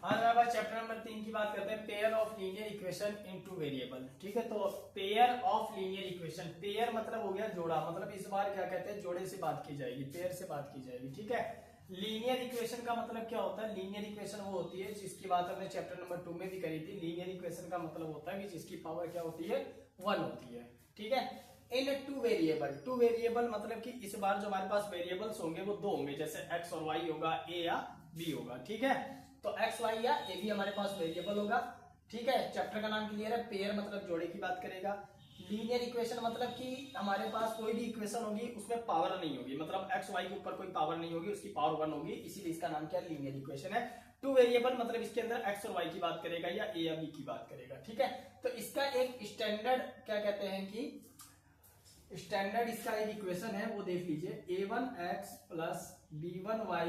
आज हमारे पास chapter number 3 की बात करते हैं, pair of linear equation in two variable. ठीक है, तो pair of linear equation, pair मतलब हो गया जोड़ा, मतलब इस बार क्या कहते हैं जोड़े से बात की जाएगी, पेयर से बात की जाएगी। ठीक है, लीनियर इक्वेशन का मतलब क्या होता है? लीनियर इक्वेशन वो होती है जिसकी बात हमने चैप्टर नंबर 2 में भी करी थी। लीनियर इक्वेशन का मतलब होता है कि जिसकी पावर क्या होती है, 1 होती है। ठीक है, इन टू वेरिएबल, टू वेरिएबल मतलब कि इस बार जो हमारे पास वेरिएबल्स होंगे वो दो होंगे, जैसे एक्स और वाई होगा, ए या बी होगा। ठीक है, तो एक्स वाई या ए बी हमारे पास वेरिएबल होगा। ठीक है, चैप्टर का नाम क्लियर है। पेयर मतलब जोड़े की बात करेगा। लीनियर इक्वेशन मतलब कि हमारे पास कोई भी इक्वेशन होगी उसमें पावर नहीं होगी, मतलब एक्स वाई के ऊपर कोई पावर नहीं होगी, उसकी पावर 1 होगी, इसीलिए इसका नाम क्या है, लीनियर इक्वेशन है। टू वेरिएबल मतलब इसके अंदर एक्स और वाई की बात करेगा या ए या बी की बात करेगा। ठीक है, तो इसका एक स्टैंडर्ड क्या कहते हैं कि स्टैंडर्ड इसका एक इक्वेशन है, वो देख लीजिए। a1x plus b1y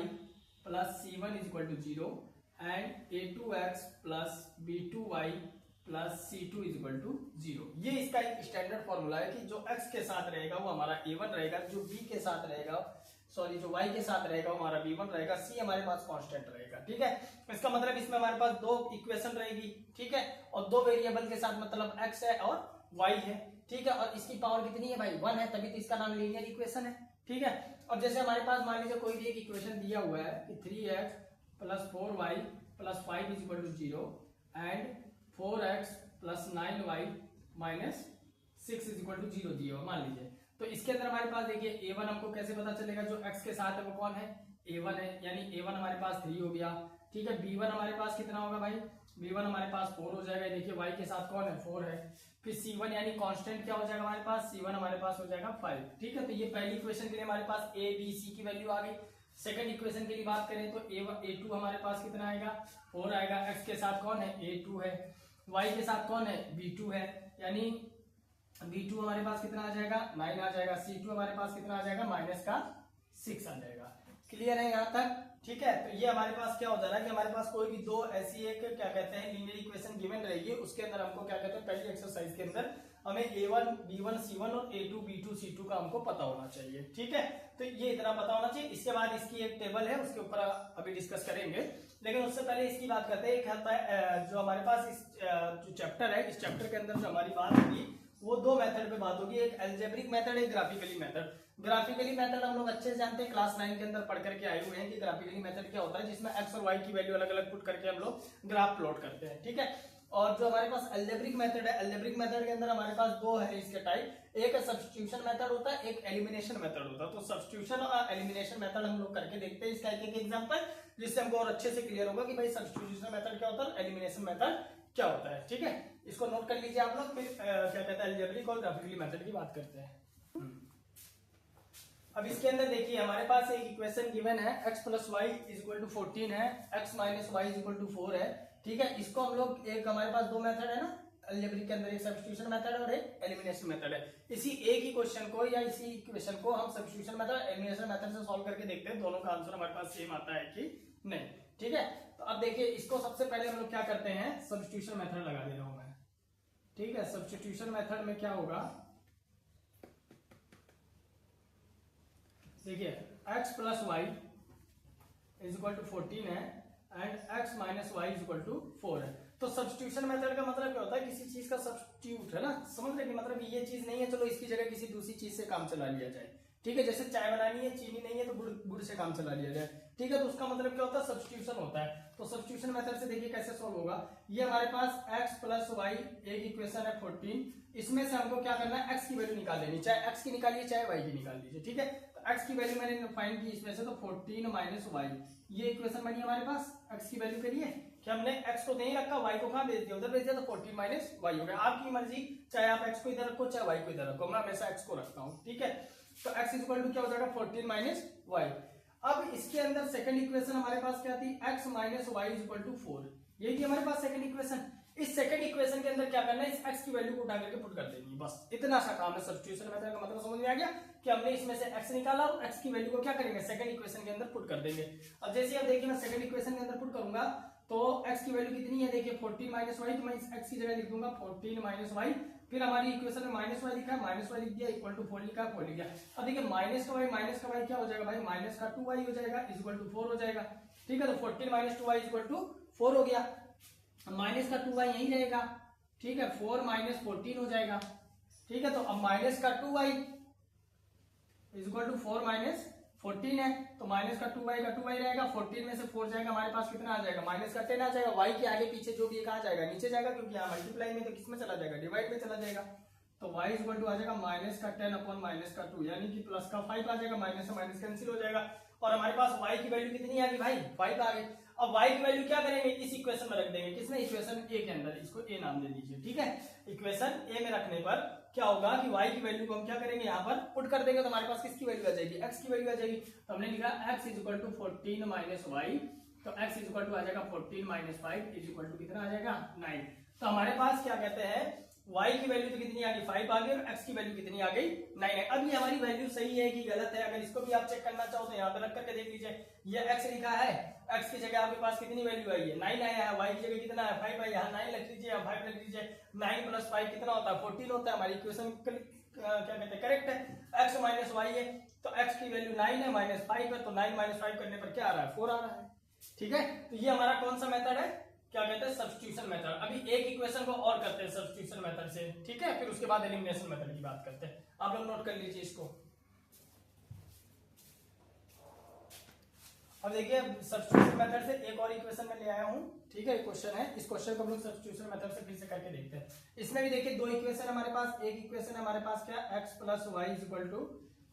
plus c1 is equal to 0 and a2x plus b2y plus c2 is equal to 0। ये इसका एक स्टैंडर्ड फॉर्मूला है कि जो x के साथ रहेगा वो हमारा a1 रहेगा, जो b के साथ रहेगा, सॉरी जो y के साथ रहेगा वो हमारा b1 रहेगा, c हमारे पास कांस्टेंट रहेगा। ठीक है, इसका मतलब इसमें हमारे पास दो इक्वेशन रहेगी। ठीक है, और दो वेरिएबल के साथ मतलब x है और y है। ठीक है, और इसकी पावर कितनी है भाई, 1 है, तभी तो इसका नाम लीनियर इक्वेशन है। ठीक है, और जैसे हमारे पास मान लीजिए कोई भी एक इक्वेशन दिया हुआ है कि 3x plus 4y plus 5 is equal to 0 and 4x plus 9y minus 6 is equal to 0 दिया हो, मान लीजिए। तो इसके अंदर हमारे पास देखिए a1 हमको कैसे पता चलेगा, जो x के साथ है वो कौन है, a1 है, यानी a1 हमारे पास 3 हो गया। ठीक है, b1 हमारे पास कितना होगा भाई, b1 हमारे पास 4 हो जाएगा। देखिए y के साथ कौन है, 4 है। फिर c1 यानी कांस्टेंट क्या हो जाएगा हमारे पास, c1 हमारे पास हो जाएगा 5। ठीक है, तो ये पहली इक्वेशन के लिए हमारे पास a b c की वैल्यू आ गई। सेकंड इक्वेशन के लिए बात करें तो a2 हमारे पास कितना आएगा, 4 आएगा। x के साथ कौन है, a2 है। y के साथ कौन है, b2 है, यानी b2 हमारे पास कितना आ जाएगा, 9 आ जाएगा। c2 हमारे पास कितना आ जाएगा, माइनस का 6 आ जाएगा। क्लियर है यहाँ तक? ठीक है, तो ये हमारे पास क्या हो जा रहा है कि हमारे पास कोई भी दो ऐसी एक क्या कहते हैं लीनियर इक्वेशन गिवन रहेगी, उसके अंदर हमको क्या कहते हैं, पहली एक्सरसाइज के अंदर हमें a1 b1 c1 और a2 b2 c2 का हमको पता होना चाहिए। ठीक है, तो ये इतना पता होना चाहिए। इसके बाद इसकी एक टेबल है, उसके ऊपर अभी डिस्कस करेंगे, लेकिन उससे पहले इसकी बात करते हैं। एक होता है जो हमारे पास इस जो चैप्टर है, इस चैप्टर के अंदर जो हमारी बात होगी वो दो मेथड पे बात होगी, एक अलजेब्रिक मेथड, एक ग्राफिकली मेथड। ग्राफिकली मेथड हम लोग अच्छे से जानते हैं, क्लास 9 के अंदर पढ़ करके आए हुए हैं कि ग्राफिकली मेथड क्या होता है, जिसमें एक्स और वाई की वैल्यू अलग अलग पुट करके हम लोग ग्राफ प्लॉट करते हैं। ठीक है, और जो हमारे पास अलजेब्रिक मेथड है, अलजेब्रिक मेथड के अंदर हमारे पास दो है इसके टाइप, एक सब्स्टिट्यूशन मेथड होता है, एक एलिमिनेशन मेथड होता है। तो सब्स्टिट्यूशन और एलिमिनेशन मेथड हम लोग करके देखते हैं इसका एक एग्जांपल, जिससे हमको और अच्छे से क्लियर होगा कि भाई सब्स्टिट्यूशन मेथड क्या होता है, एलिमिनेशन मेथड क्या होता है। ठीक है, इसको नोट कर लीजिए आप लोग, फिर क्या कहते हैं अलजेब्रिक और ग्राफिकली मेथड की बात करते हैं। अब इसके अंदर देखिए हमारे पास एक इक्वेशन गिवन है, x plus Y is equal to 14 है, x minus Y is equal to 4 है। ठीक है, इसको हम लोग एक हमारे पास दो मेथड है ना अलजेब्रिक के अंदर, एक सब्स्टिट्यूशन मेथड और एक एलिमिनेशन मेथड है। इसी एक ही क्वेश्चन को या इसी इक्वेशन को हम सब्स्टिट्यूशन मेथड एलिमिनेशन मेथड से सॉल्व करके देखते हैं, दोनों का आंसर हमारे पास सेम आता है कि नहीं। ठीक है, तो अब देखिए इसको सबसे पहले हम लोग क्या करते हैं, सब्स्टिट्यूशन मेथड लगा दे रहा हूं मैं। ठीक है, सब्स्टिट्यूशन मेथड में क्या होगा, देखिए x plus Y is equal to 14 है and x minus Y is equal to 4 है। तो सब्स्टिट्यूशन मेथड का मतलब क्या होता है, किसी चीज का सब्स्टिट्यूट है ना, समझ रहे कि मतलब ये चीज नहीं है, चलो इसकी जगह किसी दूसरी चीज से काम चला लिया जाए। ठीक है, जैसे चाय बनानी है, चीनी नहीं है तो गुड़ से काम चला लिया जाए। ठीक है, तो उसका मतलब क्या होता है, सब्स्टिट्यूशन होता है। तो सब्स्टिट्यूशन मेथड से देखिए कैसे सॉल्व होगा। ये हमारे पास x प्लस वाई एक इक्वेशन है 14, इसमें से हमको क्या करना है, x की वैल्यू निकाल लेनी, चाहे x की निकालिए चाहे y की निकाल लीजिए। ठीक है, तो x की वैल्यू मैंने फाइंड की इसमें से, तो 14 माइनस वाई, ये इक्वेशन बनी हमारे पास x की वैल्यू के लिए कि हमने x को नहीं रखा, y को कहां भेज दिया, उधर भेज दिया, तो 14 माइनस वाई हो गया। आपकी मर्जी, चाहे आप x को इधर रखो चाहे y को इधर रखो, मैं हमेशा x को रखता हूं। ठीक है, तो x इज इक्वल टू क्या हो जाएगा, 14 माइनस वाई। अब इसके अंदर सेकंड इक्वेशन हमारे पास क्या थी, x minus Y is equal to 4, यही थी हमारे पास सेकंड इक्वेशन। इस सेकंड इक्वेशन के अंदर क्या करना है, इस x की वैल्यू को उठा करके पुट कर देनी है, बस इतना सा काम है। सब्स्टिट्यूशन मेथड का मतलब समझ में आ गया कि हमने इसमें से x निकाला और x की वैल्यू को क्या करेंगे, सेकंड इक्वेशन के अंदर पुट कर देंगे। अब जैसे अब देखिए मैं सेकंड इक्वेशन के अंदर पुट करूंगा तो x की वैल्यू कितनी है, देखिए 14 माइनस वाई, तो मैं इस x की जगह लिख दूंगा 14 माइनस वाई। फिर हमारी इक्वेशन में माइनस वाई लिखा है, माइनस वाई लिख दिया, इक्वल टू 4 लिखा है, 4 लिख दिया। अब देखिए माइनस का वाई क्या हो जाएगा भाई, माइनस का 2y हो जाएगा इज इक्वल टू 4 हो जाएगा। ठीक है, तो 14 माइनस 2y इक्वल टू 4 हो गया। माइनस का 2y यही रहेगा, ठीक है, 4 माइनस 14 हो जाएगा। ठीक है, तो अब माइनस का 2y इक्वल टू 4 माइनस 14 है, तो माइनस का 2y रहेगा, 14 में से 4 जाएगा, हमारे पास कितना आ जाएगा, माइनस का 10 आ जाएगा। y के आगे पीछे जो भी कहाँ जाएगा, नीचे जाएगा, क्योंकि यहाँ मल्टीप्लाई में तो किस में चला जाएगा, डिवाइड में चला जाएगा। तो y इक्वल टू आ जाएगा माइनस का 10 अपॉन माइनस का 2, यानी कि प्लस का 5 आ जाएगा, माइनस से माइनस कैंसिल हो जाएगा, और हमारे पास y की वैल्यू कितनी आ गई भाई, 5 आ गई। अब y की वैल्यू क्या करेंगे, इस इक्वेशन में रख देंगे, किसमें, इक्वेशन ए के अंदर, इसको ए नाम दे दीजिए। ठीक है, इक्वेशन ए में रखने पर क्या होगा कि y की वैल्यू को हम क्या करेंगे, यहाँ पर पुट कर देंगे, तो हमारे पास किसकी वैल्यू आ जाएगी, x की वैल्यू आ जाएगी। तो हमने लिखा x is equal to 14 minus Y, तो x इज इक्वल टू आ जाएगा 14 माइनस 5 इज इक्वल टू कितना आ जाएगा, 9। तो हमारे पास क्या कहते हैं, y की वैल्यू तो कितनी आ गई, 5 आ गई, और x की वैल्यू कितनी आ गई, 9 है। अब ये हमारी वैल्यू सही है कि गलत है, अगर इसको भी आप चेक करना चाहो तो यहाँ पे रख करके देख लीजिए। ये x लिखा है, x की जगह आपके पास कितनी वैल्यू आई है, 9 आया है, y की जगह कितना है, 5 है, यहाँ 9 लिख लीजिए, 5 लिख लीजिए, 9 प्लस 5 कितना होता है, 14 होता है। हमारी इक्वेशन क्या कहते हैं, करेक्ट है, x माइनस y है, तो x की वैल्यू 9 है, माइनस 5 है, तो 9 माइनस 5 करने पर क्या आ रहा है, 4 आ रहा है। ठीक है, तो ये हमारा कौन सा मेथड है, क्या कहते हैं, सब्स्टिट्यूशन मेथड। अभी एक इक्वेशन को और करते हैं सब्स्टिट्यूशन मेथड से, ठीक है, फिर उसके बाद एलिमिनेशन मेथड की बात करते हैं। आप लोग नोट कर लीजिए इसको। अब देखिए सब्स्टिट्यूशन मेथड से एक और इक्वेशन में ले आया हूं, ठीक है, क्वेश्चन है, इस क्वेश्चन को हम लोग सब्स्टिट्यूशन मेथड से फिर से करके देखते हैं। इसमें भी देखिए दो इक्वेशन हमारे पास, एक इक्वेशन हमारे पास क्या, x plus Y is equal to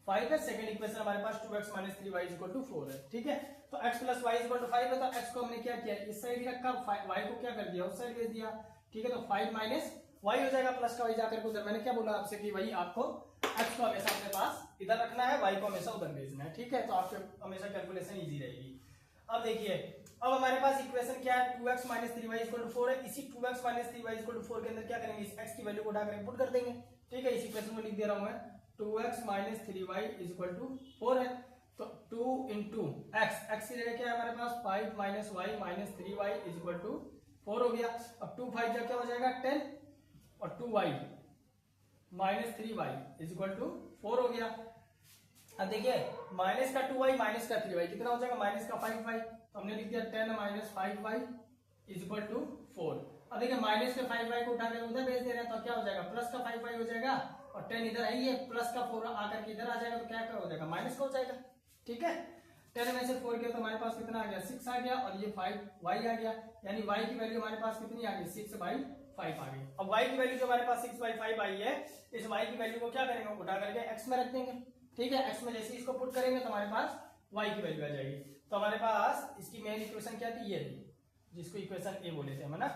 5 है, सेकंड इक्वेशन हमारे पास 2x minus 3y is equal to 4 है। ठीक है, तो x plus Y is equal to 5 है, तो x को हमने क्या किया, इस साइड रखा, y को क्या कर दिया, उस साइड भेज दिया। ठीक है, तो 5 माइनस y हो जाएगा, प्लस का y जाकर के उधर। मैंने क्या बोला आपसे कि भाई आपको x को हमेशा अपने पास इधर रखना है, y को हमेशा उधर भेजना है। ठीक है, तो आपके हमेशा कैलकुलेशन इजी रहेगी। अब देखिए, अब हमारे पास इक्वेशन क्या है, 2x minus 3y equal to 4 है। इसी 2x minus 3y equal to 4 के अंदर क्या करेंगे, इस x की वैल्यू को उठा कर पुट कर देंगे। ठीक है, इस इक्वेशन को लिख दे रहा हूं मैं, 2x minus 3y is equal to 4 है, तो 2 इंटू x की जगह क्या है हमारे पास, 5 minus Y minus 3y is equal to 4 हो गया। अब 2 5 क्या हो जाएगा 10, और 2y minus 3y is equal to 4 हो गया। अब देखिए माइनस का 2y माइनस का 3y कितना हो जाएगा, माइनस का 5y, तो हमने लिख दिया 10 minus 5y is equal to 4। अब देखिए माइनस के 5y को उठाकर उधर भेज दे रहे हैं, तो क्या हो जाएगा, प्लस का 5y हो जाएगा, और 10 इधर आई है, प्लस का 4 आकर के इधर आ जाएगा, तो क्या हो जाएगा, माइनस का हो जाएगा। ठीक है, 10 में से 4 किया तो हमारे पास कितना आ गया, 6 आ गया, और ये 5y आ गया, यानी y की वैल्यू हमारे पास कितनी आ गई, 6/5 आ गई। अब y की वैल्यू जो हमारे पास 6/5 आई है, इस y की वैल्यू को क्या करेंगे, उठा करके x में रख देंगे। ठीक है, x में जैसे इसको पुट करेंगे तो हमारे पास y की वैल्यू आ जाएगी। तो हमारे पास इसकी मेन इक्वेशन क्या थी, ये थी, जिसको इक्वेशन ए बोले थे हम, है ना।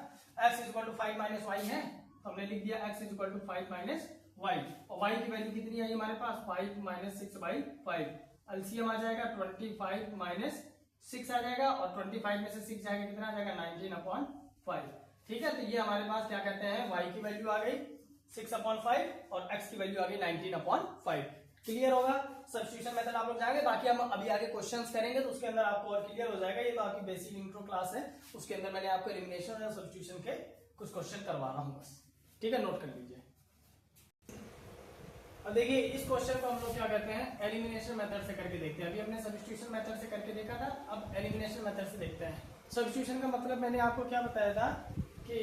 x is equal to 5 minus Y है, तो हमने लिख दिया x is equal to 5 minus Y, और y की वैल्यू कितनी आई हमारे पास, 5 माइनस 6/5। एलसीएम आ जाएगा 25 माइनस 6 आ जाएगा, और 25 में से 6 जाएगा कितना आ जाएगा, 19/5। ठीक है, तो ये हमारे पास क्या कहते हैं, y की वैल्यू आ गई 6/5 और x की वैल्यू आ गई 19/5। क्लियर होगा, सब्स्टिट्यूशन मेथड आप लोग जाएंगे, बाकी हम अभी आगे क्वेश्चंस करेंगे तो उसके अंदर आपको और क्लियर हो जाएगा। ये तो आपकी बेसिक इंट्रो क्लास है, उसके अंदर मैंने आपको एलिमिनेशन और सब्स्टिट्यूशन के कुछ क्वेश्चन करवा रहा हूँ बस। ठीक है, नोट कर लीजिए। अब देखिए इस क्वेश्चन को हम लोग क्या कहते हैं, एलिमिनेशन मेथड से करके देखते हैं। अभी हमने सब्स्टिट्यूशन मेथड से करके देखा था, अब एलिमिनेशन मेथड से देखते हैं। सब्स्टिट्यूशन का मतलब मैंने आपको क्या बताया था कि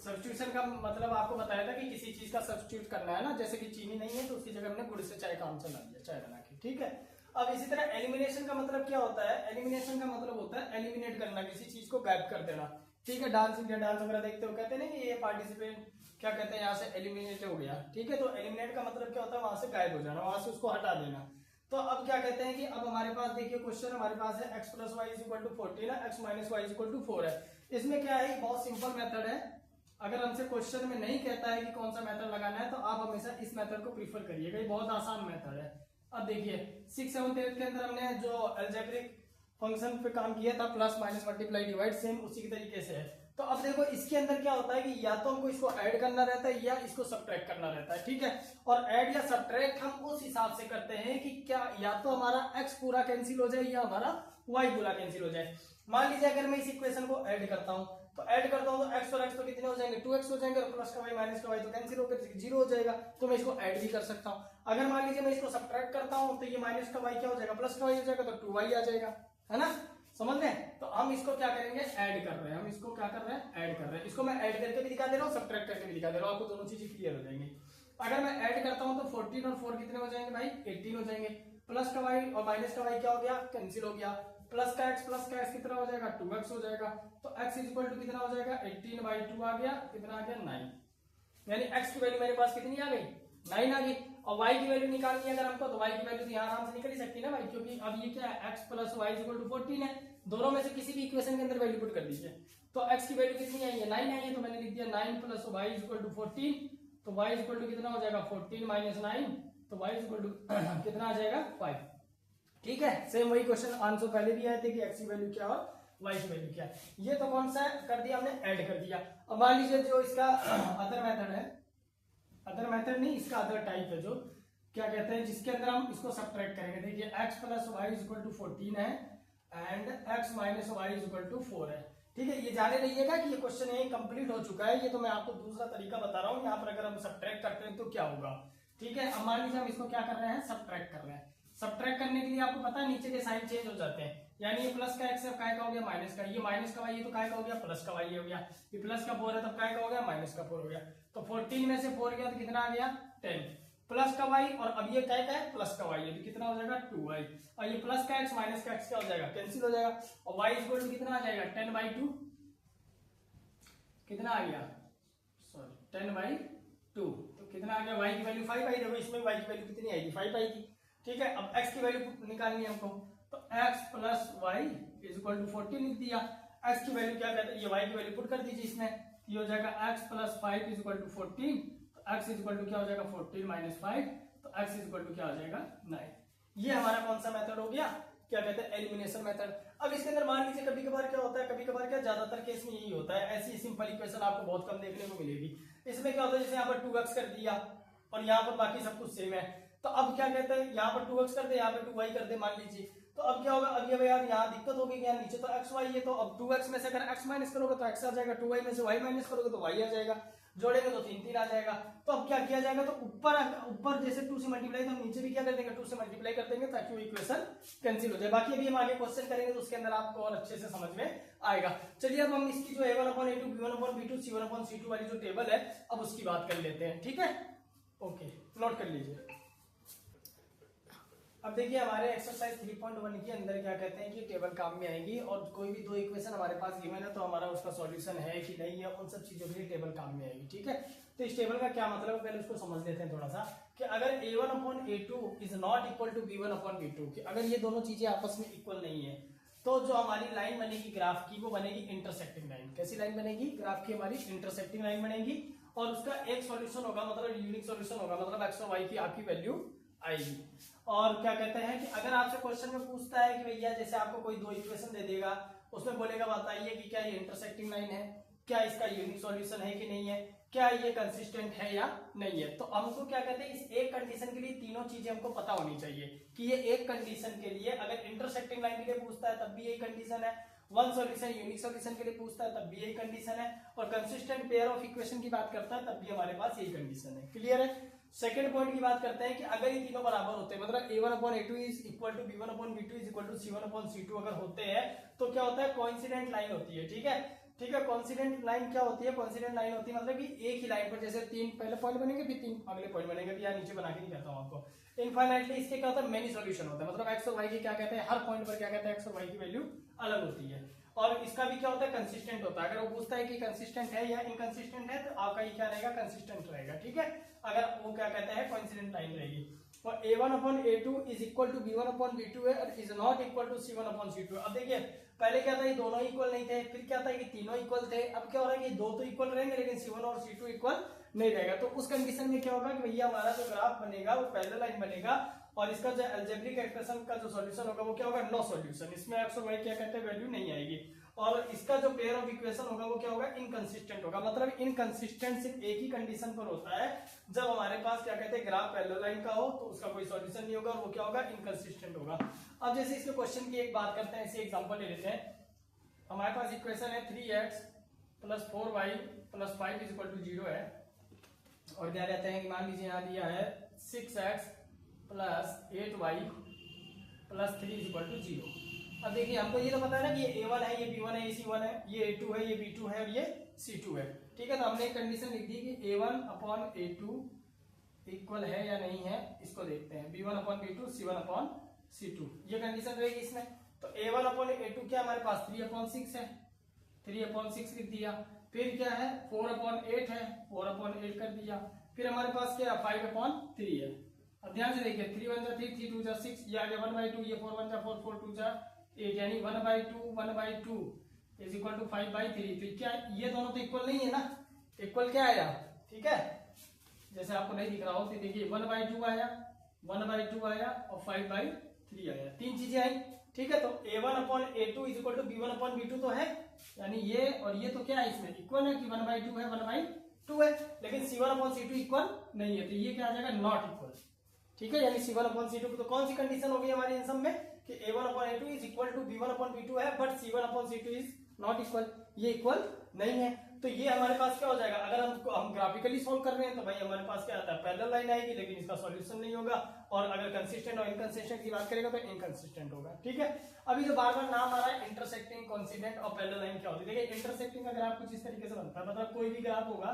सब्स्टिट्यूशन का मतलब आपको बताया था कि किसी चीज का सब्स्टिट्यूट करना है ना, जैसे कि चीनी नहीं है तो उसकी जगह हमने गुड़ से चाय काम चला दिया, चाय बना के। ठीक है, अब इसी तरह एलिमिनेशन का मतलब क्या होता है, एलिमिनेशन का मतलब होता है एलिमिनेट करना, किसी चीज को गायब कर देना। ठीक है, डांस इंडिया डांस वगैरह देखते हो, कहते हैं ना ये पार्टिसिपेंट क्या कहते हैं, यहाँ से एलिमिनेट हो गया। ठीक है, तो एलिमिनेट का मतलब क्या होता है, वहां से गायब हो जाना, वहां से उसको हटा देना। तो अब क्या कहते हैं कि अब हमारे पास देखिए क्वेश्चन हमारे पास है x plus Y is equal to 14 है, x minus Y is equal to 4 है। इसमें क्या है, बहुत सिंपल मेथड है। अगर हमसे क्वेश्चन में नहीं कहता है कि कौन सा मेथड लगाना है, तो आप हमेशा इस मेथड को प्रीफर करिएगा, ये बहुत आसान मेथड है। अब देखिए 6, 7, 8 के अंदर हमने जो अलजेब्रिक फंक्शन पे काम किया था, plus minus multiply divide, same उसी के तरीके से है। तो अब देखो इसके अंदर क्या होता है कि या तो हमको इसको ऐड करना रहता है या इसको सब्ट्रैक्ट करना रहता है। ठीक है, और ऐड या सब्ट्रैक्ट हम उस हिसाब से करते हैं कि क्या या तो हमारा x पूरा कैंसिल हो जाए या हमारा y पूरा कैंसिल हो जाए। मान लीजिए अगर मैं इस इक्वेशन को ऐड करता हूं, तो ऐड करता हूं तो x और x तो कितने हो जाएंगे, 2x हो जाएंगे, और प्लस का y माइनस का y तो कैंसिल होकर 0 हो जाएगा, तो मैं इसको ऐड भी कर सकता हूं। अगर मान लीजिए मैं इसको सब्ट्रैक्ट करता हूं, तो ये माइनस का y क्या हो जाएगा, प्लस का y हो जाएगा, तो 2y आ जाएगा, है ना, समझ में। तो हम इसको क्या करेंगे, ऐड कर रहे हैं, हम इसको क्या कर रहे हैं, ऐड कर रहे हैं। इसको मैं ऐड करके भी दिखा दे रहा हूँ, सब्ट्रैक्ट करके भी दिखा दे रहा हूँ, आपको दोनों चीजें क्लियर हो जाएंगी। अगर मैं ऐड करता हूँ तो 14 और 4 कितने हो जाएंगे भाई, 18 हो जाएंगे। प्लस का वाई और माइनस का वाई क्या हो गया, कैंसिल हो गया। प्लस का x कितना हो जाएगा, 2x हो जाएगा। तो x इक्वल टू कितना हो जाएगा, 18/2 आ गया, कितना आ गया 9। यानी x की वैल्यू मेरे पास कितनी आ गई, 9 आ गई। और y की वैल्यू निकालनी है अगर हमको, तो y की वैल्यू तो यहाँ आराम से निकल ही सकती है ना भाई, क्योंकि अब ये क्या है, x plus Y equal to 14 है। दोनों में से किसी भी इक्वेशन के अंदर वैल्यू पुट कर दीजिए। तो x की वैल्यू कितनी आई है, 9 आई है, तो मैंने लिख दिया 9 प्लस वाई इक्वल टू 14। तो y इक्वल टू कितना हो जाएगा, 14 माइनस 9, तो y इक्वल टू कितना आ जाएगा, 5। ठीक है, सेम वही क्वेश्चन आंसर पहले भी आए थे कि x की वैल्यू क्या और y की वैल्यू क्या है। ये तो कौन सा कर दिया हमने, ऐड कर दिया। अब मान लीजिए जो इसका अदर मेथड है, अदर मेथड नहीं, इसका अदर टाइप है, जो क्या कहते हैं, जिसके अंदर हम इसको सब्ट्रैक्ट करेंगे। देखिए x plus Y equal to 14 है and x minus Y equal to 4 है। ठीक है, ये जाने रहिएगा कि ये क्वेश्चन यही कंप्लीट हो चुका है। ये तो मैं आपको दूसरा तरीका बता रहा हूँ, यहाँ पर अगर हम सब्ट्रैक्ट करते हैं तो क्या होगा। ठीक है, अब मान लीजिए हम इसको क्या कर रहे हैं, सब्ट्रैक्ट कर रहे हैं। सब्ट्रैक्ट करने के लिए आपको पता है नीचे के साइन चेंज हो जाते हैं, यानी ये प्लस का x है, काय का हो गया माइनस का, ये माइनस का y है तो काय का हो गया प्लस का y हो गया, ये प्लस का 4 है तब काय का हो गया माइनस का 4 हो गया। तो 14 में से 4 गया तो कितना आ गया 10, प्लस का y, और अब ये काय का है प्लस का y है तो कितना हो जाएगा 2y, और ये प्लस का x माइनस का x क्या हो जाएगा, कैंसिल हो जाएगा। और y इक्वल टू कितना आ जाएगा 10/2, कितना आ गया, सॉरी 10/2, तो कितना आ गया, y की वैल्यू 5 आई। देखो इसमें y की वैल्यू कितनी आएगी, 5 आएगी। ठीक है, अब x की वैल्यू निकालनी है हमको, तो x plus Y is equal to 14 लिख दिया। x की वैल्यू क्या कहते हैं, ये y की वैल्यू पुट कर दीजिए इसमें, ये हो जाएगा x plus 5 is equal to 14, तो x इज इक्वल टू क्या हो जाएगा 14 माइनस 5, तो x इज इक्वल टू क्या हो जाएगा 9। ये हमारा कौन सा मेथड हो गया, क्या कहते हैं, एलिमिनेशन मेथड। अब इसके अंदर मान लीजिए कभी कभार क्या होता है, कभी कभार क्या, ज्यादातर केस में यही होता है, ऐसी सिंपल इक्वेशन आपको बहुत कम देखने को मिलेगी। इसमें क्या होता है, जैसे यहाँ पर 2x कर दिया और यहाँ पर बाकी सब कुछ सेम है, तो अब क्या कहते हैं, यहाँ पर 2x कर दे, यहाँ पर 2y कर दे मान लीजिए, तो अब क्या होगा, अब ये यार यहाँ दिक्कत होगी कि यार नीचे तो xy है, तो अब 2x में से अगर x माइनस करोगे तो x आ जाएगा, 2y में से y माइनस करोगे तो y आ जाएगा, जोड़ेंगे तो 3 आ जाएगा। तो अब क्या किया जाएगा, तो ऊपर जैसे 2 से मल्टीप्लाई, तो हम नीचे भी क्या कर देंगे 2 से मल्टीप्लाई कर देंगे, ताकि वो इक्वेशन कैंसिल हो जाए। बाकी अभी हम आगे क्वेश्चन करेंगे तो उसके अंदर आपको और अच्छे से समझ में आएगा। चलिए अब हम इसकी जो a1/a2 b1/b2 c1/c2 वाली जो टेबल है, अब उसकी बात कर लेते हैं। ठीक है, ओके, नोट कर लीजिए। अब देखिए हमारे एक्सरसाइज 3.1 के अंदर क्या कहते हैं कि टेबल काम में आएगी, और कोई भी दो इक्वेशन हमारे पास गिवन है तो हमारा उसका सॉल्यूशन है कि नहीं है, उन सब चीजों के लिए टेबल काम में आएगी। ठीक है, तो इस टेबल का क्या मतलब है, पहले उसको समझ लेते हैं थोड़ा सा, कि अगर a1/a2 is not equal to b1/b2, कि अगर ये दोनों चीजें आपस में इक्वल नहीं है, तो जो हमारी लाइन बनेगी ग्राफ की, वो बनेगी इंटरसेक्टिंग लाइन। कैसी लाइन बनेगी, ग्राफ की हमारी इंटरसेक्टिंग लाइन बनेगी, और उसका एक सॉल्यूशन होगा, मतलब यूनिक सॉल्यूशन होगा, मतलब x और y की आपकी वैल्यू आएगी। और क्या कहते हैं कि अगर आपसे क्वेश्चन में पूछता है कि भैया जैसे आपको कोई दो इक्वेशन दे देगा, उसमें बोलेगा बताइए कि क्या ये इंटरसेक्टिंग लाइन है, क्या इसका यूनिक सॉल्यूशन है कि नहीं है, क्या ये कंसिस्टेंट है या नहीं है। तो हमको क्या कहते हैं, इस एक कंडीशन के लिए तीनों चीजें हमको पता होनी चाहिए, कि ये एक कंडीशन के लिए अगर इंटरसेक्टिंग लाइन के लिए पूछता है तब भी यही कंडीशन है, वन सॉल्यूशन यूनिक सॉल्यूशन के लिए पूछता है तब भी यही कंडीशन है, और कंसिस्टेंट पेयर ऑफ इक्वेशन की बात करता है तब भी हमारे पास यही कंडीशन है। क्लियर है। सेकंड पॉइंट की बात करते हैं कि अगर ये तीनों बराबर होते हैं, मतलब a1/a2 is equal to b1/b2 is equal to c1/c2 अगर होते हैं, तो क्या होता है, कोइंसिडेंट लाइन होती है। ठीक है, ठीक है, कोइंसिडेंट लाइन क्या होती है, कोइंसिडेंट लाइन होती है मतलब कि एक ही लाइन पर जैसे 3 पहले पॉइंट बनेंगे फिर 3 अगले पॉइंट बनेंगे, यहाँ नीचे बना के नहीं कहता हूँ आपको। इनफाइनाइटली इसके क्या होता है, मेनी सॉल्यूशन होता है, मतलब एक्स और वाई की क्या कहते हैं, हर पॉइंट पर क्या कहते हैं, एक्स और वाई की वैल्यू अलग होती है। और इसका भी क्या होता है, कंसिस्टेंट होता है। अगर वो पूछता है कि कंसिस्टेंट है या इनकंसिस्टेंट है, तो आपका ये क्या रहेगा, कंसिस्टेंट रहेगा। ठीक है, अगर वो क्या कहता है, कोइंसिडेंट लाइन रहेगी। और a1/a2 is equal to b1/b2 है, और is not equal to c1/c2। अब देखिए पहले क्या था, ये दोनों इक्वल नहीं थे, फिर क्या था कि तीनों इक्वल थे, अब क्या हो रहा है कि दो तो इक्वल रहेंगे लेकिन c1 और c2 इक्वल नहीं रहेगा। तो उस कंडीशन में क्या होगा कि भैया हमारा जो ग्राफ बनेगा वो पैरेलल लाइन बनेगा, और इसका जो अलजेब्रिक एक्सप्रेशन का जो सॉल्यूशन होगा वो क्या होगा, नो सॉल्यूशन। इसमें एक्स और वाई क्या कहते हैं, वैल्यू नहीं आएगी। और इसका जो पेयर ऑफ इक्वेशन होगा वो क्या होगा, इनकंसिस्टेंट होगा। मतलब इनकंसिस्टेंट सिर्फ एक ही कंडीशन पर होता है, जब हमारे पास क्या कहते हैं ग्राफ पैरेलल लाइन का हो, तो उसका कोई सॉल्यूशन नहीं होगा, और वो क्या होगा, इनकंसिस्टेंट होगा। अब जैसे इसके क्वेश्चन की एक बात करते हैं, ऐसे एग्जांपल ले लेते हैं। हमारे पास इक्वेशन है 3x + 4y + 5 is equal to 0 है, और क्या कहते हैं कि मान लीजिए यहाँ दिया है 6x + 8y + 3 is equal to 0। अब देखिए हमको ये तो पता है ना कि ये A1 है, ये B1 है, ये C1 है, ये A2 है, ये B2 है और ये C2 है। ठीक है, तो हमने एक कंडीशन लिख दी कि A1/A2 इक्वल है या नहीं है, इसको देखते हैं। B1/B2 C1/C2 ये कंडीशन रहेगी इसमें। तो A1/A2 क्या हमारे पास 3/6 है, 3/6 लिख दिया। फिर क्या है 4/8 है, 4/8 कर दिया। फिर हमारे पास क्या 5/3 है। अब ध्यान से देखिए 3 1 3 3 2 6, ये आ गया 1/2, ये 4 1 4 4 2 8, यानी 1/2 इज इक्वल टू 5/3। तो क्या ये दोनों तो इक्वल नहीं है ना, इक्वल क्या आया, ठीक है, जैसे आपको नहीं दिख रहा हो तो देखिए 1/2 आया, 1/2 आया और 5/3 आया, तीन चीजें आई। ठीक है, तो A1/A2 is equal to B1/B2 तो है, यानी ये और ये तो क्या है इसमें इक्वल है कि 1/2 है 1/2 है, लेकिन C1/C2 इक्वल नहीं है, तो ये क्या आ जाएगा नॉट इक्वल। ठीक है, यानी C1/C2 की तो कौन सी कंडीशन होगी हमारी इन सब में कि A1/A2 is equal to B1/B2 है, but C1/C2 is not equal, ये इक्वल नहीं है। तो ये हमारे पास क्या हो जाएगा, अगर हम ग्राफिकली सोल्व कर रहे हैं तो भाई हमारे पास क्या आता है पैरेलल लाइन आएगी, लेकिन इसका सॉल्यूशन नहीं होगा। और अगर कंसिस्टेंट और इनकंसिस्टेंट की बात करेगा तो इनकंसिस्टेंट होगा। ठीक है, अभी जो बार बार नाम आ रहा है इंटरसेक्टिंग, कोइंसिडेंट और पैरेलल लाइन क्या होती है। देखिए इंटरसेक्टिंग का ग्राफ कुछ इस तरीके से बनता है, मतलब कोई भी ग्राफ होगा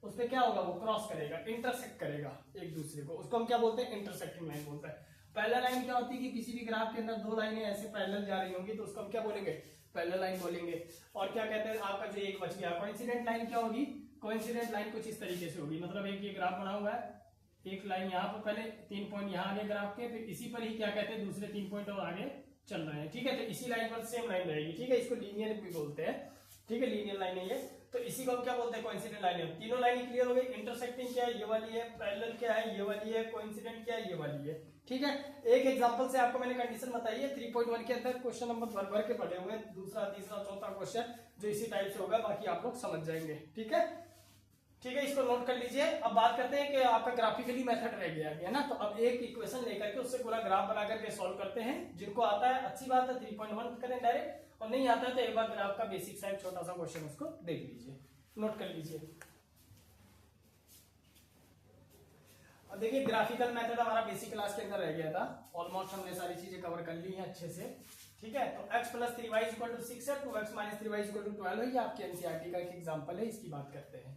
उस पर क्या होगा, वो क्रॉस करेगा, इंटरसेक्ट करेगा एक दूसरे को, उसको हम क्या बोलते हैं, इंटरसेक्टिंग लाइन बोलते हैं। पैरेलल लाइन क्या होती है कि किसी भी ग्राफ के अंदर दो लाइनें ऐसे पैरेलल जा रही होंगी तो उसको हम क्या बोलेंगे, पैरेलल लाइन बोलेंगे। और क्या कहते हैं आपका जो एक बच गया कोइंसिडेंट लाइन क्या होगी, कोइंसिडेंट लाइन कुछ इस तरीके से होगी, मतलब एक ये ग्राफ बना हुआ है, एक लाइन यहाँ पर पहले 3 पॉइंट यहाँ आगे ग्राफ के, फिर इसी पर ही क्या कहते हैं दूसरे 3 पॉइंट और आगे चल रहे हैं। ठीक है, तो इसी लाइन पर सेम लाइन रहेगी। ठीक है, इसको लीनियर भी बोलते हैं। ठीक है, लीनियर लाइन है ये, तो इसी को हम क्या बोलते हैं, कोइंसिडेंट लाइन है। तीनों लाइन क्लियर हो गई। इंटरसेक्टिंग क्या है, ये वाली है, पैरेलल क्या है, ये वाली है, कोइंसिडेंट क्या है, ये वाली है। ठीक है, एक एग्जांपल से आपको मैंने कंडीशन बताई है। 3.1 के अंदर क्वेश्चन नंबर भर के पढ़े हुए हैं, दूसरा तीसरा चौथा क्वेश्चन जो इसी टाइप से होगा, बाकी आप लोग समझ जाएंगे। ठीक है, ठीक है, इसको नोट कर लीजिए। अब बात करते हैं कि आपका ग्राफिकली मेथड रह गया है ना, तो अब एक इक्वेशन लेकर के उससे पूरा ग्राफ बना करके सॉल्व करते हैं। जिनको आता है अच्छी बात है 3.1 करें डायरेक्ट, और नहीं आता है तो एक बार ग्राफ का बेसिक सा छोटा सा क्वेश्चन उसको देख लीजिए, नोट कर लीजिए। अब देखिए ग्राफिकल मेथड हमारा बेसिक क्लास के अंदर रह गया था, ऑलमोस्ट हमने सारी चीजें कवर कर ली हैं अच्छे से। ठीक है, तो x + 3y = 6 है, 2x - 3y = 12 है, ये आपके एनसीईआरटी का एक एग्जांपल है, इसकी बात करते हैं।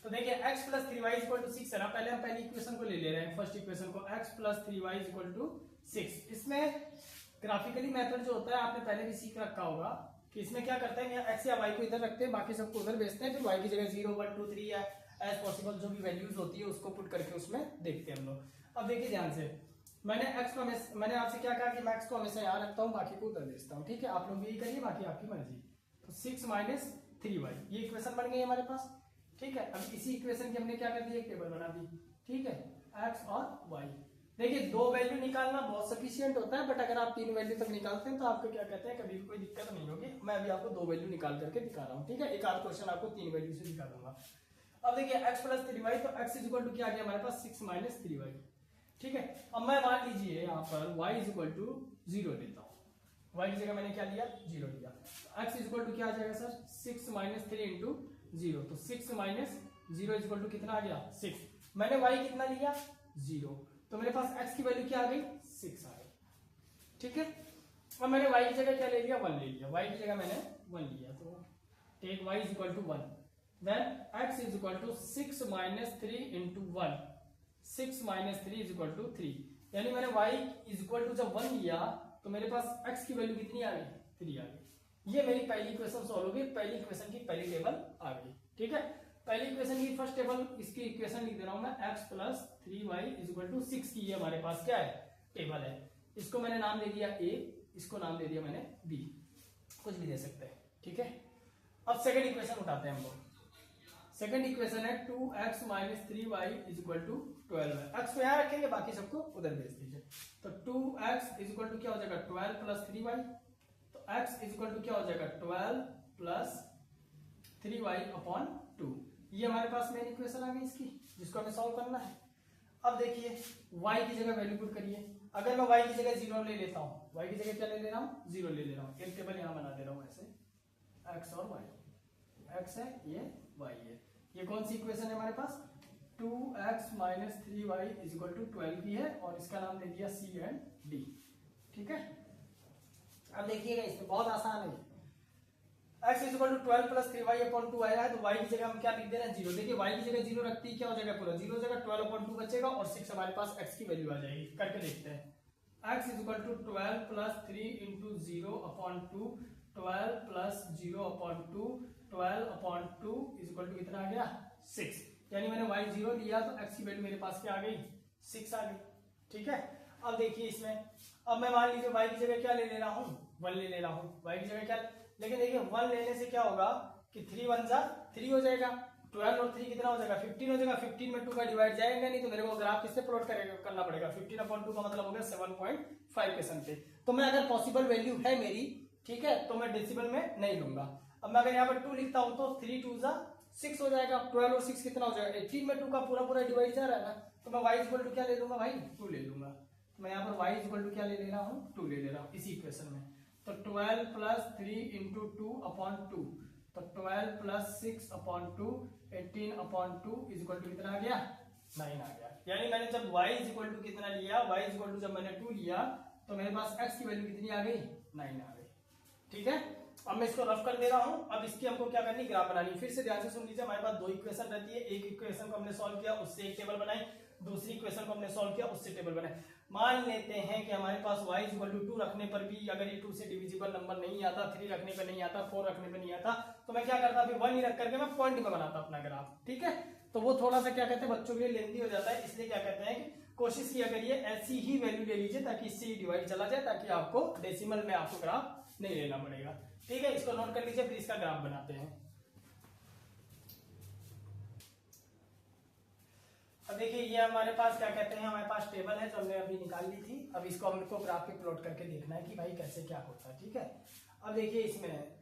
तो देखिए x + 3y = 6 है ना, पहले हम पहली इक्वेशन को ले रहे हैं, फर्स्ट इक्वेशन को, x + 3y = 6। इसमें ग्राफिकली मेथड जो होता है आपने पहले भी सीख रखा होगा कि इसमें क्या करते हैं, x या y को इधर रखते हैं, बाकी सबको उधर भेजते हैं, फिर y की जगह 0 1 2 3 या एज पॉसिबल जो भी वैल्यूज होती है उसको पुट करके उसमें देखते हैं हम लोग। अब देखिए ध्यान से, मैंने आपसे क्या कहा कि मैं x को हमेशा यहाँ रखता हूँ, बाकी को उधर भेजता हूँ। ठीक है, आप लोग भी यही करिए, बाकी आपकी मर्जी। तो 6 - 3y ये इक्वेशन बन गई हमारे पास। ठीक है, अब इसी इक्वेशन की हमने क्या कर दी, एक टेबल बना दी। ठीक है, x और y। देखिए दो वैल्यू निकालना बहुत सफिशिएंट होता है, बट अगर आप 3 वैल्यू तक निकालते हैं तो आपको क्या कहते हैं, कभी भी कोई दिक्कत नहीं होगी। मैं अभी आपको 2 वैल्यू निकाल करके दिखा रहा हूँ। ठीक है, एक आध क्वेश्चन आपको 3 वैल्यू से दिखा दूंगा। अब देखिए x + 3y, तो x = क्या आ गया हमारे पास, 6 - 3y। ठीक है, अब मैं मान लीजिए यहाँ पर y = 0 लेता हूँ, y की जगह मैंने क्या लिया, 0 लिया। x = क्या आ जाएगा सर, 6 - 3 × 0, तो 6 - 0 = कितना आ गया, 6। मैंने y कितना लिया, 0, तो मेरे पास x की वैल्यू क्या आ गई, 6 आ गई। ठीक है, अब मैंने y की जगह क्या ले लिया, 1 ले लिया, y की जगह मैंने 1 लिया, तो टेक y = 1, then x = 6 - 3 × 1, 6 - 3 = 3, यानी मैंने y = जब 1 लिया तो मेरे पास x की वैल्यू कितनी आ गई, 3 आ गई। ये मेरी पहली इक्वेशन सॉल्व हो गई, पहली इक्वेशन की पहली टेबल आ गई। ठीक है, पहली इक्वेशन की फर्स्ट टेबल, इसकी इक्वेशन लिख दे रहा हूं मैं, x + 3y = 6 की ये हमारे पास क्या है, टेबल है। इसको मैंने नाम दे दिया a, इसको नाम दे दिया मैंने b, कुछ भी दे सकते हैं। ठीक है, अब सेकंड इक्वेशन उठाते हैं हम लोग। सेकंड इक्वेशन है 2x - 3y = 12 है। x को यहाँ रखेंगे, बाकी सबको उधर भेज दीजिए। तो 2x = क्या हो जाएगा, 12 + 3y, तो x = क्या हो जाएगा, 12 + 3y/2। ये हमारे पास मेन इक्वेशन आ गई इसकी, जिसको हमें सॉल्व करना है। अब देखिए y की जगह वैल्यू पुट करिए। अगर मैं y की जगह 0 ले लेता हूँ, y की जगह क्या ले ले रहा हूँ, 0 ले ले रहा हूँ, एक टेबल यहाँ बना दे रहा हूँ ऐसे, x और y, x है ये, y है। ये कौन सी इक्वेशन है हमारे पास, 2x - 3y = 12 की है, और इसका नाम दे दिया c एंड d। ठीक है, अब देखिएगा इसमें बहुत आसान है, x is equal to 12 plus 3y upon 2 आया है, तो y की जगह हम क्या लिख दे रहे हैं 0। देखिए y की जगह 0 रखती है क्या हो जाएगा पूरा 0 हो जाएगा, 12 अपॉन 2 बचेगा और 6 हमारे पास x की वैल्यू आ जाएगी। करके देखते हैं x is equal to 12 plus 3 into 0 upon 2, 12 plus 0 upon 2, 12 upon 2 is equal to कितना आ गया 6, यानी मैंने y 0 लिया तो x की वैल्यू मेरे पास क्या आ गई 6 आ गई। ठीक है, अब देखिए इसमें, अब मैं मान लीजिए y की जगह क्या ले रहा हूँ 1 ले रहा हूँ, y की जगह क्या, लेकिन देखिए 1 लेने से क्या होगा कि 3 1 जा 3 हो जाएगा, 12 और 3 कितना हो जाएगा 15 हो जाएगा, 15 में 2 का डिवाइड जाएगा नहीं, तो मेरे को ग्राफ किससे प्लॉट करना पड़ेगा 15 अपॉन 2 का मतलब हो गया 7.5 के समथिंग। तो मैं अगर पॉसिबल वैल्यू है मेरी, ठीक है, तो मैं डेसिमल में नहीं लूंगा। अब मैं अगर यहाँ पर 2 लिखता हूँ तो 3 2 जा 6 हो जाएगा, 12 और 6 कितना हो जाएगा 18 में 2 का पूरा डिवाइड जा रहा है ना, तो मैं y इक्वल टू क्या ले लूंगा भाई 2 ले लूंगा। तो मैं यहाँ पर y इक्वल टू क्या ले रहा हूँ 2 ले रहा हूँ इसी इक्वेशन में। तो 12 प्लस 3 इंटू 2 अपॉन 2, तो 12 plus 6 upon 2, 18 upon 2 is equal to कितना आ गया 9 आ गया। यानी मैंने जब y इज इक्वल टू कितना लिया, y इज इक्वल टू जब मैंने 2 लिया तो मेरे पास x की वैल्यू कितनी आ गई 9 आ गई। ठीक है, अब मैं इसको रफ कर दे रहा हूं। अब इसकी हमको क्या करनी ग्राफ बनानी। फिर से ध्यान से सुन लीजिए, हमारे पास दो इक्वेशन रहती है, एक इक्वेशन को हमने सॉल्व किया उससे एक टेबल बनाई, दूसरी इक्वेशन को हमने सॉल्व किया उससे टेबल बनाए। मान लेते हैं कि हमारे पास y इक्वल टू 2 रखने पर भी अगर ये 2 से डिविजिबल नंबर नहीं आता, 3 रखने पर नहीं आता, 4 रखने पर नहीं आता, तो मैं क्या करता फिर 1 ही रख करके मैं पॉइंट में बनाता अपना ग्राफ। ठीक है, तो वो थोड़ा सा क्या कहते हैं बच्चों के लिए लेंथी हो जाता है, इसलिए क्या कहते हैं कि कोशिश किया करिए ऐसी ही वैल्यू ले लीजिए ताकि इससे ही डिवाइड चला जाए, ताकि आपको डेसिमल में आपको ग्राफ नहीं लेना पड़ेगा। ठीक है, इसको नोट कर लीजिए, फिर इसका ग्राफ बनाते हैं। अब देखिए ये हमारे पास क्या कहते हैं, हमारे पास टेबल है जो हमने अभी निकाल ली थी। अब इसको हमको ग्राफ पे प्लॉट करके देखना है कि भाई कैसे क्या होता है। ठीक है, अब देखिए इसमें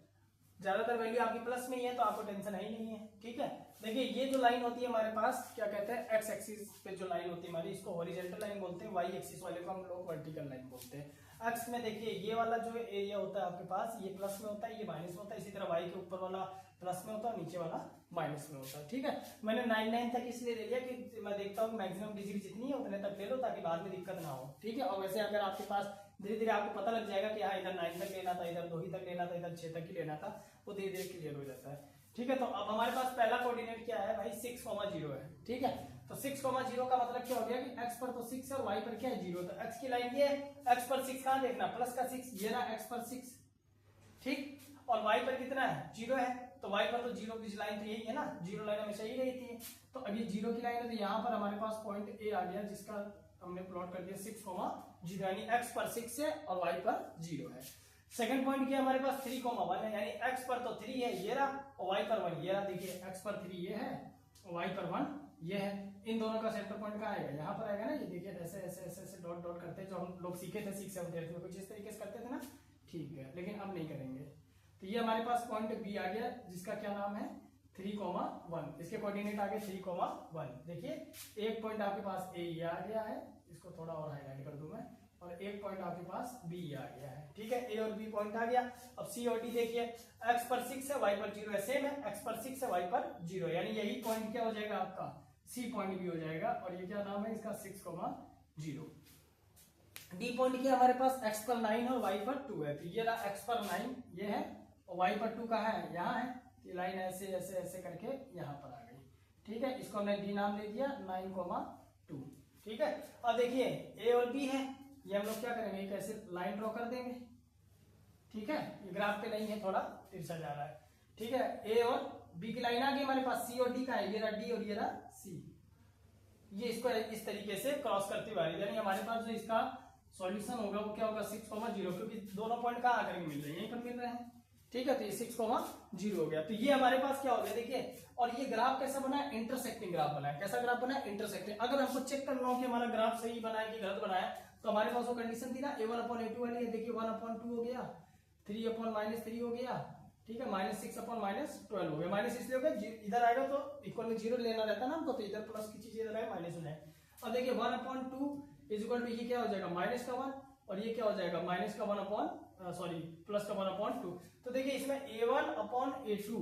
ज्यादातर वैल्यू आपकी प्लस में ही है तो आपको टेंशन है ही नहीं है। ठीक है, देखिए ये जो लाइन होती है हमारे पास क्या कहते हैं एक्स एक्सिस पे जो लाइन होती है हमारी, इसको हॉरिजॉन्टल लाइन बोलते हैं, वाई एक्सिस वाले को हम लोग वर्टिकल लाइन बोलते हैं। एक्स में देखिए ये वाला जो एरिया होता है आपके पास, ये प्लस में होता है, ये माइनस में होता है। इसी तरह वाई के ऊपर वाला प्लस में होता है, नीचे वाला माइनस में होता है। ठीक है, मैंने 9 तक इसलिए ले लिया कि मैं देखता हूँ मैक्सिमम डिजिट जितनी है उतने तक ले लो ताकि बाद में दिक्कत ना हो। ठीक है, और वैसे अगर आपके पास धीरे धीरे आपको पता लग जाएगा कि हाँ इधर 9 तक लेना था, इधर 2 ही तक लेना था, इधर 6 तक ही लेना था, वो धीरे धीरे क्लियर हो जाता है। ठीक है, तो अब हमारे पास पहला कोऑर्डिनेट क्या है भाई 6,0 है। ठीक है, तो 6,0 का मतलब क्या हो गया कि x पर तो 6 है और y पर क्या है 0, तो x की लाइन ये है, x पर 6 कहां देखना प्लस का 6, ये रहा x पर 6। ठीक, और y पर कितना है 0 है, तो y पर तो 0 की लाइन तो यही है ना, 0 लाइन हमेशा ही रहती है। तो अब ये 0 की लाइन है तो यहाँ पर हमारे पास पॉइंट A आ गया जिसका हमने प्लॉट कर दिया 6,0, यानी x पर 6 है और y पर 0 है। सेकंड पॉइंट क्या हमारे पास 3,1 है, यानी x पर तो 3 है ये रहा और y पर 1 ये रहा। देखिए x पर 3 ये है और y पर 1 ये है। इन दोनों का सेंटर पॉइंट कहाँ आएगा, यहाँ पर आएगा ना। ये देखिए ऐसे ऐसे ऐसे ऐसे डॉट डॉट करते हैं, जो हम लोग सीखे थे 6 7 8 में कुछ इस तरीके से करते थे ना। ठीक है, लेकिन अब नहीं करेंगे। तो ये हमारे पास पॉइंट B आ गया जिसका क्या नाम है 3,1, इसके कोऑर्डिनेट आ गए 3,1। देखिए एक पॉइंट आपके पास A ये आ गया है, इसको थोड़ा और हाईलाइट कर दूं मैं, और एक पॉइंट आपके पास B आ गया है। ठीक है, A और B पॉइंट आ गया। अब C और D देखिए, x पर 6 है y पर 0 है, सेम है x पर 6 है y पर 0 है, यानी यही पॉइंट क्या हो जाएगा आपका C पॉइंट भी हो जाएगा। और ये क्या नाम है इसका 6,0। D पॉइंट क्या हमारे पास x पर 9 है और y पर 2 है, तो ये रहा x पर 9 ये है और y पर 2 कहाँ है यहाँ है, ये लाइन ऐसे ऐसे ऐसे करके यहाँ पर आ गई। ठीक है, इसको हमने D नाम दे दिया 9,2। ठीक है, अब देखिए A और B है, ये हम लोग क्या करेंगे एक ऐसे लाइन ड्रॉ कर देंगे। ठीक है, ये ग्राफ पे नहीं है, थोड़ा तिरछा जा रहा है। ठीक है, A और B की लाइन आ गई हमारे पास, C और D का है, ये रहा D और ये रहा C। ये इसको इस तरीके से क्रॉस करते हुए, यानी हमारे पास जो इसका सॉल्यूशन होगा वो क्या होगा 6,0, क्योंकि दोनों पॉइंट कहाँ आकर मिल रहे हैं, यहीं पर मिल रहे हैं। ठीक है, तो ये 6,0 हो गया। तो ये हमारे पास क्या हो गया देखिए, और ये ग्राफ कैसा बना है इंटरसेक्टिंग ग्राफ बना है। कैसा ग्राफ बना है इंटरसेक्टिंग। अगर हमको चेक करना हो कि हमारा ग्राफ सही बना है कि गलत बना है, तो हमारे पास वो कंडीशन थी ना a1/a2 वाली है। देखिए 1/2 हो गया, 3/-3 हो गया। ठीक है, -6/-12 हो गया। माइनस इसलिए हो गया इधर आएगा तो इक्वल में 0 लेना रहता है ना हमको, तो इधर प्लस की चीज इधर आए माइनस हो जाए। अब देखिए 1/2 इज इक्वल टू ये क्या हो जाएगा -1 और ये क्या हो जाएगा प्लस का 1/2। तो देखिए इसमें a1/a2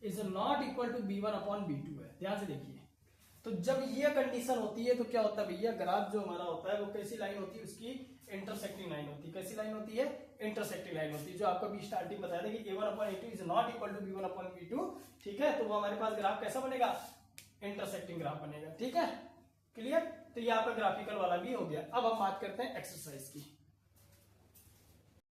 is not equal to b1/b2 है। ध्यान से देखिए, तो जब ये कंडीशन होती है तो क्या होता है भैया, ग्राफ जो हमारा होता है वो कैसी लाइन होती है, उसकी इंटरसेक्टिंग लाइन होती है। कैसी लाइन होती है? इंटरसेक्टिंग लाइन होती है, जो आपको भी स्टार्टिंग बताया था कि a1/a2 is not equal to b1/b2। ठीक है, तो वो हमारे पास ग्राफ कैसा बनेगा? इंटरसेक्टिंग ग्राफ बनेगा। ठीक है, क्लियर? तो ये आपका ग्राफिकल वाला भी हो गया। अब हम बात करते हैं एक्सरसाइज की।